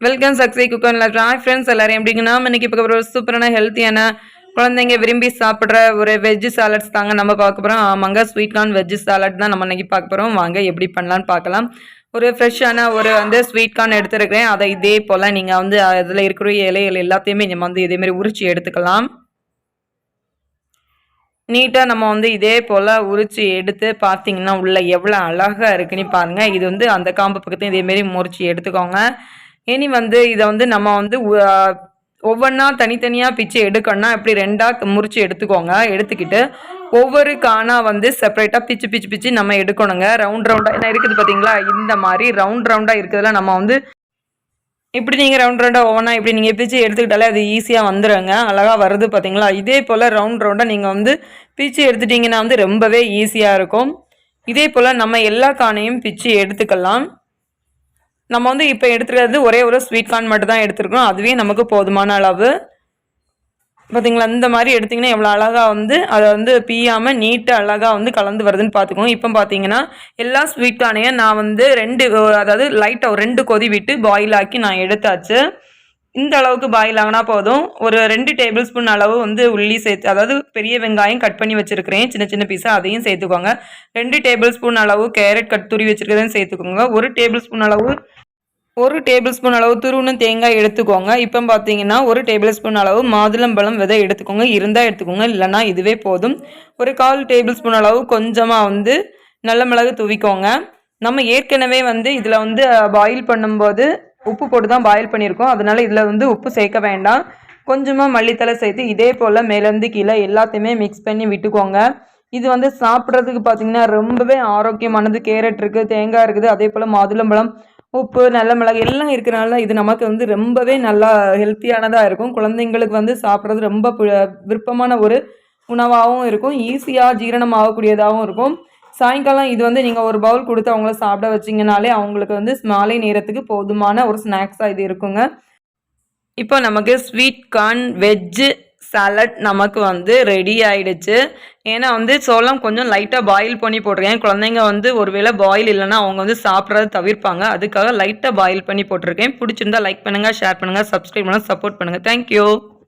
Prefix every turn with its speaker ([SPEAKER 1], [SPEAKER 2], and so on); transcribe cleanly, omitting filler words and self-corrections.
[SPEAKER 1] Welcome சக்ஸி குக்கர்ல hi friends எல்லாரும் எப்படிங்கன்னா இன்னைக்கு இப்போ ஒரு சூப்பரான ஹெல்த்தியான குழந்தைங்க விரும்பி சாப்பிட்ற ஒரு வெஜ் சாலட்ஸ் தாங்க நம்ம பார்க்க போகிறோம். ஆமாங்க, ஸ்வீட் கார்ன் வெஜ் சாலட் தான் நம்ம இன்னைக்கு பார்க்க போகிறோம். வாங்க எப்படி பண்ணலான்னு பார்க்கலாம். ஒரு ஃப்ரெஷ்ஷான ஒரு ஸ்வீட் கார்ன் எடுத்துருக்கிறேன். அதை இதே போல் நீங்கள் அதில் இருக்கிற இலைகள் எல்லாத்தையுமே நம்ம இதேமாரி உரிச்சு எடுத்துக்கலாம். நீட்டாக நம்ம இதே போல் உரிச்சு எடுத்து பார்த்தீங்கன்னா உள்ள எவ்வளோ அழகாக இருக்குன்னு பாருங்கள். இது அந்த காம்பு பக்கத்தையும் இதேமாரி முறிச்சு எடுத்துக்கோங்க. இனி இதை நம்ம ஒவ்வொன்றா தனித்தனியாக பிச்சு எடுக்கணும்னா இப்படி ரெண்டாக முறிச்சு எடுத்துக்கோங்க. எடுத்துக்கிட்டு ஒவ்வொரு காணா செப்பரேட்டாக பிச்சு பிச்சு பிச்சு நம்ம எடுக்கணுங்க. ரவுண்ட் ரவுண்டாக என்ன இருக்குது பார்த்தீங்களா, இந்த மாதிரி ரவுண்டாக இருக்கிறதுல நம்ம இப்படி நீங்கள் ரவுண்டாக ஒவ்வொன்றா இப்படி நீங்கள் பிச்சு எடுத்துக்கிட்டாலே அது ஈஸியாக வந்துடுங்க. அழகாக வருது பார்த்தீங்களா. இதே போல் ரவுண்டாக நீங்கள் பிச்சு எடுத்துட்டிங்கன்னா ரொம்பவே ஈஸியாக இருக்கும். இதே போல் நம்ம எல்லா காணையும் பிச்சு எடுத்துக்கலாம். நம்ம இப்போ எடுத்துக்கிறது ஒரே ஒரு ஸ்வீட் கார்ன் மட்டும் தான் எடுத்துருக்கோம். அதுவே நமக்கு போதுமான அளவு. பார்த்தீங்களா, இந்த மாதிரி எடுத்திங்கன்னா எவ்வளோ அழகாக அதை பீயாமல் நீட்டாக அழகாக கலந்து வருதுன்னு பார்த்துக்கோங்க. இப்போ பார்த்தீங்கன்னா எல்லா ஸ்வீட் கார்னையும் நான் அதாவது லைட்டாக ஒரு 2 கொதி விட்டு பாயில் ஆக்கி நான் எடுத்தாச்சு. இந்த அளவுக்கு பாயில் ஆகினா போதும். ஒரு 2 டேபிள் ஸ்பூன் அளவு உள்ளி சேர்த்து, அதாவது பெரிய வெங்காயம் கட் பண்ணி வச்சுருக்கிறேன் சின்ன சின்ன பீஸாக, அதையும் சேர்த்துக்கோங்க. 2 டேபிள் ஸ்பூன் அளவு கேரட் கட் துருவி வச்சுருக்கிறதையும் சேர்த்துக்கோங்க. 1 டேபிள் ஸ்பூன் அளவு துருவுன்னு தேங்காய் எடுத்துக்கோங்க. இப்போ பார்த்தீங்கன்னா 1 டேபிள் ஸ்பூன் அளவு மாதுளம்பழம் விதை எடுத்துக்கோங்க. இருந்தால் எடுத்துக்கோங்க, இல்லைனா இதுவே போதும். ஒரு 1/4 டேபிள் ஸ்பூன் அளவு கொஞ்சமாக நல்ல மிளகு தூவிக்கோங்க. நம்ம ஏற்கனவே இதில் பாயில் பண்ணும்போது உப்பு போட்டு தான் பாயில் பண்ணியிருக்கோம். அதனால் இதில் உப்பு சேர்க்க வேண்டாம். கொஞ்சமாக மல்லித்தலை சேர்த்து இதே போல் மேலேருந்து கீழே எல்லாத்தையுமே மிக்ஸ் பண்ணி விட்டுக்கோங்க. இது சாப்பிட்றதுக்கு பார்த்திங்கன்னா ரொம்பவே ஆரோக்கியமானது. கேரட் இருக்குது, தேங்காய் இருக்குது, அதே போல் மாதுளம்பழம், உப்பு, நல்ல மிளகு எல்லாம் இருக்கிறனால இது நமக்கு ரொம்பவே நல்லா ஹெல்த்தியானதாக இருக்கும். குழந்தைங்களுக்கு சாப்பிட்றது ரொம்ப விருப்பமான ஒரு உணவாகவும் இருக்கும். ஈஸியாக ஜீரணம் ஆகக்கூடியதாகவும் இருக்கும். சாயங்காலம் இது நீங்கள் ஒரு பவுல் கொடுத்து அவங்கள சாப்பிட வச்சிங்கனாலே அவங்களுக்கு மாலை நேரத்துக்கு போதுமான ஒரு ஸ்நாக்ஸாக இது இருக்குங்க. இப்போ நமக்கு ஸ்வீட் கார்ன் வெஜ்ஜு சாலட் நமக்கு ரெடி ஆகிடுச்சு. ஏன்னா சோளம் கொஞ்சம் லைட்டாக பாயில் பண்ணி போட்டிருக்கேன். குழந்தைங்க ஒரு வேளை பாயில் இல்லைன்னா அவங்க சாப்பிட்றத தவிர்ப்பாங்க. அதுக்காக லைட்டாக பாயில் பண்ணி போட்டிருக்கேன். பிடிச்சிருந்தா லைக் பண்ணுங்கள், ஷேர் பண்ணுங்கள், சப்ஸ்கிரைப் பண்ணுங்கள், சப்போர்ட் பண்ணுங்கள். தேங்க்யூ.